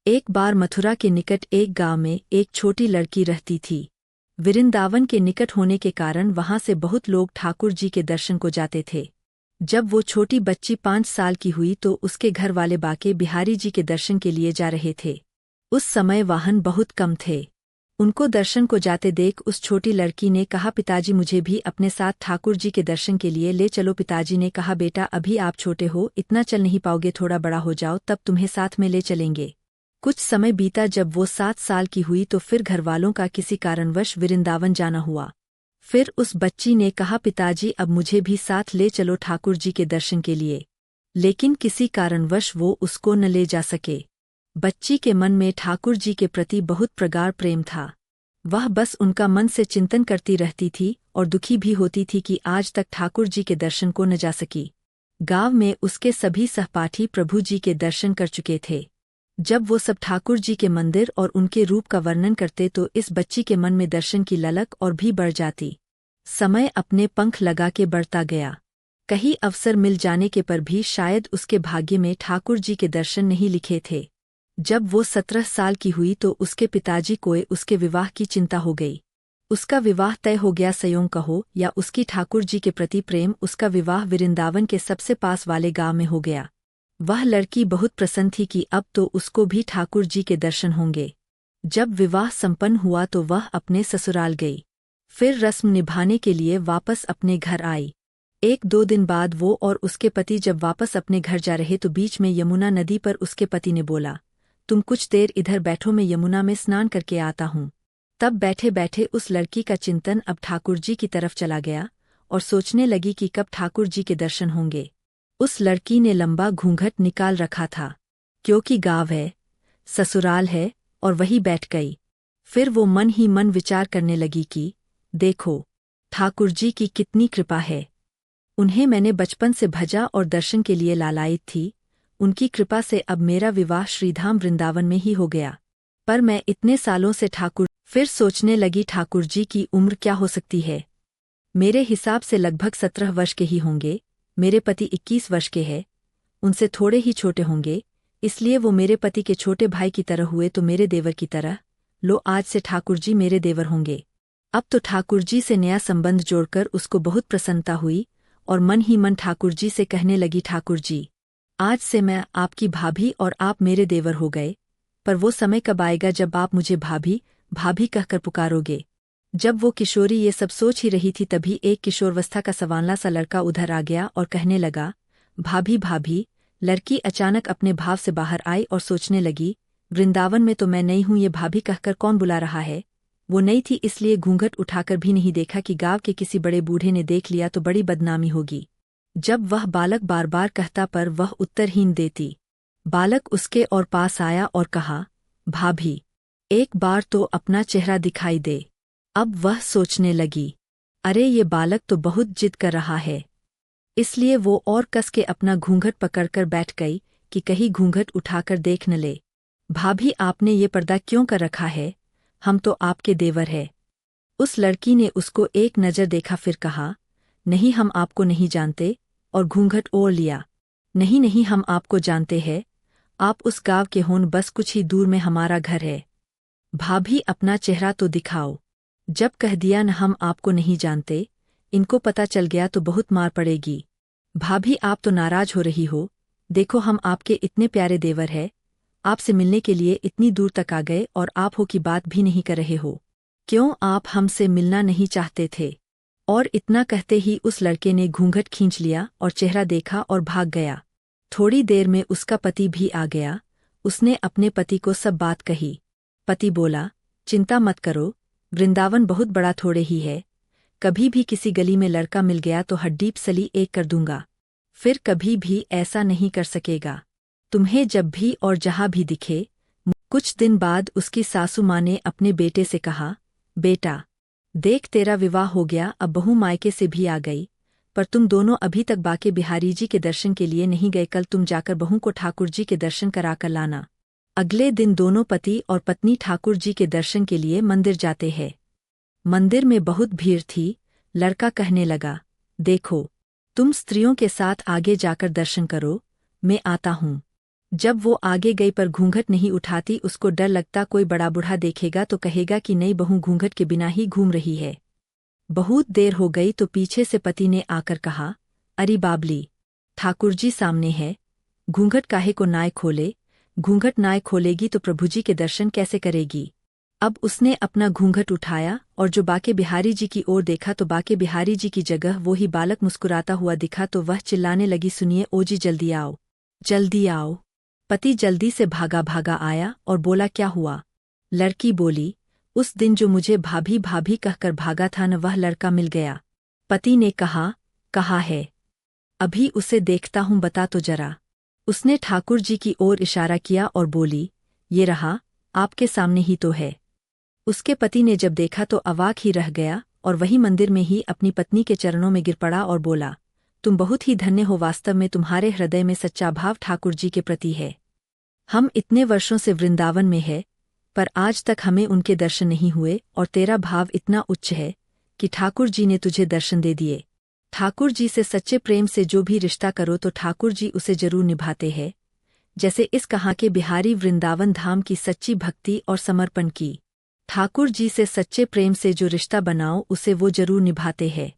एक बार मथुरा के निकट एक गांव में एक छोटी लड़की रहती थी। वृंदावन के निकट होने के कारण वहां से बहुत लोग ठाकुर जी के दर्शन को जाते थे। जब वो छोटी बच्ची 5 साल की हुई तो उसके घर वाले बाके बिहारी जी के दर्शन के लिए जा रहे थे। उस समय वाहन बहुत कम थे। उनको दर्शन को जाते देख उस छोटी लड़की ने कहा, पिताजी मुझे भी अपने साथ ठाकुर जी के दर्शन के लिए ले चलो। पिताजी ने कहा, बेटा अभी आप छोटे हो, इतना चल नहीं पाओगे, थोड़ा बड़ा हो जाओ तब तुम्हें साथ में ले चलेंगे। कुछ समय बीता। जब वो 7 साल की हुई तो फिर घरवालों का किसी कारणवश वृंदावन जाना हुआ। फिर उस बच्ची ने कहा, पिताजी अब मुझे भी साथ ले चलो ठाकुर जी के दर्शन के लिए। लेकिन किसी कारणवश वो उसको न ले जा सके। बच्ची के मन में ठाकुर जी के प्रति बहुत प्रगाढ़ प्रेम था। वह बस उनका मन से चिंतन करती रहती थी और दुखी भी होती थी कि आज तक ठाकुर जी के दर्शन को न जा सकी। गांव में उसके सभी सहपाठी प्रभु जी के दर्शन कर चुके थे। जब वो सब ठाकुर जी के मंदिर और उनके रूप का वर्णन करते तो इस बच्ची के मन में दर्शन की ललक और भी बढ़ जाती। समय अपने पंख लगा के बढ़ता गया। कहीं अवसर मिल जाने के पर भी शायद उसके भाग्य में ठाकुर जी के दर्शन नहीं लिखे थे। जब वो 17 साल की हुई तो उसके पिताजी को उसके विवाह की चिंता हो गई। उसका विवाह तय हो गया, सयों कहो या उसकी ठाकुर जी के प्रति प्रेम। उसका विवाह वृंदावन के सबसे पास वाले गांव में हो गया। वह लड़की बहुत प्रसन्न थी कि अब तो उसको भी ठाकुर जी के दर्शन होंगे। जब विवाह संपन्न हुआ तो वह अपने ससुराल गई। फिर रस्म निभाने के लिए वापस अपने घर आई। 1-2 दिन बाद वो और उसके पति जब वापस अपने घर जा रहे तो बीच में यमुना नदी पर उसके पति ने बोला, तुम कुछ देर इधर बैठो, मैं यमुना में स्नान करके आता हूँ। तब बैठे बैठे उस लड़की का चिंतन अब ठाकुर जी की तरफ चला गया और सोचने लगी कि कब ठाकुर जी के दर्शन होंगे। उस लड़की ने लंबा घूंघट निकाल रखा था, क्योंकि गाँव है, ससुराल है, और वही बैठ गई। फिर वो मन ही मन विचार करने लगी कि देखो ठाकुर जी की कितनी कृपा है। उन्हें मैंने बचपन से भजा और दर्शन के लिए लालायित थी। उनकी कृपा से अब मेरा विवाह श्रीधाम वृंदावन में ही हो गया। पर मैं इतने सालों से ठाकुर। फिर सोचने लगी, ठाकुर जी की उम्र क्या हो सकती है। मेरे हिसाब से लगभग 17 वर्ष के ही होंगे। मेरे पति 21 वर्ष के हैं। उनसे थोड़े ही छोटे होंगे, इसलिए वो मेरे पति के छोटे भाई की तरह हुए तो मेरे देवर की तरह। लो, आज से ठाकुर जी मेरे देवर होंगे। अब तो ठाकुर जी से नया संबंध जोड़कर उसको बहुत प्रसन्नता हुई और मन ही मन ठाकुर जी से कहने लगी, ठाकुर जी आज से मैं आपकी भाभी और आप मेरे देवर हो गए। पर वो समय कब आएगा जब आप मुझे भाभी भाभी कहकर पुकारोगे। जब वो किशोरी ये सब सोच ही रही थी तभी एक किशोरावस्था का सवानला सा लड़का उधर आ गया और कहने लगा, भाभी भाभी। लड़की अचानक अपने भाव से बाहर आई और सोचने लगी, वृंदावन में तो मैं नई हूँ, ये भाभी कहकर कौन बुला रहा है। वो नई थी इसलिए घूंघट उठाकर भी नहीं देखा कि गांव के किसी बड़े बूढ़े ने देख लिया तो बड़ी बदनामी होगी। जब वह बालक बार बार कहता पर वह उत्तरहीन देती। बालक उसके और पास आया और कहा, भाभी एक बार तो अपना चेहरा दिखाई दे। अब वह सोचने लगी, अरे ये बालक तो बहुत जिद कर रहा है। इसलिए वो और कस के अपना घूंघट पकड़कर बैठ गई कि कहीं घूंघट उठाकर देख न ले। भाभी आपने ये पर्दा क्यों कर रखा है, हम तो आपके देवर है। उस लड़की ने उसको एक नज़र देखा फिर कहा, नहीं हम आपको नहीं जानते, और घूंघट ओढ़ लिया। नहीं नहीं हम आपको जानते हैं, आप उस गांव के होन, बस कुछ ही दूर में हमारा घर है। भाभी अपना चेहरा तो दिखाओ। जब कह दिया न हम आपको नहीं जानते, इनको पता चल गया तो बहुत मार पड़ेगी। भाभी आप तो नाराज हो रही हो, देखो हम आपके इतने प्यारे देवर हैं, आपसे मिलने के लिए इतनी दूर तक आ गए और आप हो की बात भी नहीं कर रहे हो। क्यों आप हमसे मिलना नहीं चाहते थे। और इतना कहते ही उस लड़के ने घूंघट खींच लिया और चेहरा देखा और भाग गया। थोड़ी देर में उसका पति भी आ गया। उसने अपने पति को सब बात कही। पति बोला, चिंता मत करो, वृंदावन बहुत बड़ा थोड़े ही है। कभी भी किसी गली में लड़का मिल गया तो हड्डी सली एक कर दूंगा, फिर कभी भी ऐसा नहीं कर सकेगा। तुम्हें जब भी और जहाँ भी दिखे। कुछ दिन बाद उसकी सासू माँ ने अपने बेटे से कहा, बेटा देख तेरा विवाह हो गया, अब बहू मायके से भी आ गई, पर तुम दोनों अभी तक बाके बिहारी जी के दर्शन के लिए नहीं गए। कल तुम जाकर बहू को ठाकुर जी के दर्शन कराकर लाना। अगले दिन दोनों पति और पत्नी ठाकुर जी के दर्शन के लिए मंदिर जाते हैं। मंदिर में बहुत भीड़ थी। लड़का कहने लगा, देखो तुम स्त्रियों के साथ आगे जाकर दर्शन करो, मैं आता हूँ। जब वो आगे गई पर घूंघट नहीं उठाती, उसको डर लगता कोई बड़ा बूढ़ा देखेगा तो कहेगा कि नई बहू घूंघट के बिना ही घूम रही है। बहुत देर हो गई तो पीछे से पति ने आकर कहा, अरे बाबली, ठाकुरजी सामने है, घूंघट काहे को नाय खोले, घूंघट नाय खोलेगी तो प्रभुजी के दर्शन कैसे करेगी। अब उसने अपना घूंघट उठाया और जो बाके बिहारी जी की ओर देखा तो बाके बिहारी जी की जगह वो ही बालक मुस्कुराता हुआ दिखा तो वह चिल्लाने लगी, सुनिए ओ जी, जल्दी आओ, जल्दी आओ। पति जल्दी से भागा भागा आया और बोला, क्या हुआ। लड़की बोली, उस दिन जो मुझे भाभी भाभी कहकर भागा था न, वह लड़का मिल गया। पति ने कहा, कहाँ है, अभी उसे देखता हूँ, बता तो जरा। उसने ठाकुर जी की ओर इशारा किया और बोली, ये रहा, आपके सामने ही तो है। उसके पति ने जब देखा तो अवाक ही रह गया और वही मंदिर में ही अपनी पत्नी के चरणों में गिर पड़ा और बोला, तुम बहुत ही धन्य हो, वास्तव में तुम्हारे हृदय में सच्चा भाव ठाकुर जी के प्रति है। हम इतने वर्षों से वृंदावन में है, पर आज तक हमें उनके दर्शन नहीं हुए और तेरा भाव इतना उच्च है कि ठाकुर जी ने तुझे दर्शन दे दिए। ठाकुर जी से सच्चे प्रेम से जो भी रिश्ता करो तो ठाकुर जी उसे जरूर निभाते हैं, जैसे इस कहाँ के बिहारी वृंदावन धाम की सच्ची भक्ति और समर्पण की। ठाकुर जी से सच्चे प्रेम से जो रिश्ता बनाओ उसे वो जरूर निभाते हैं।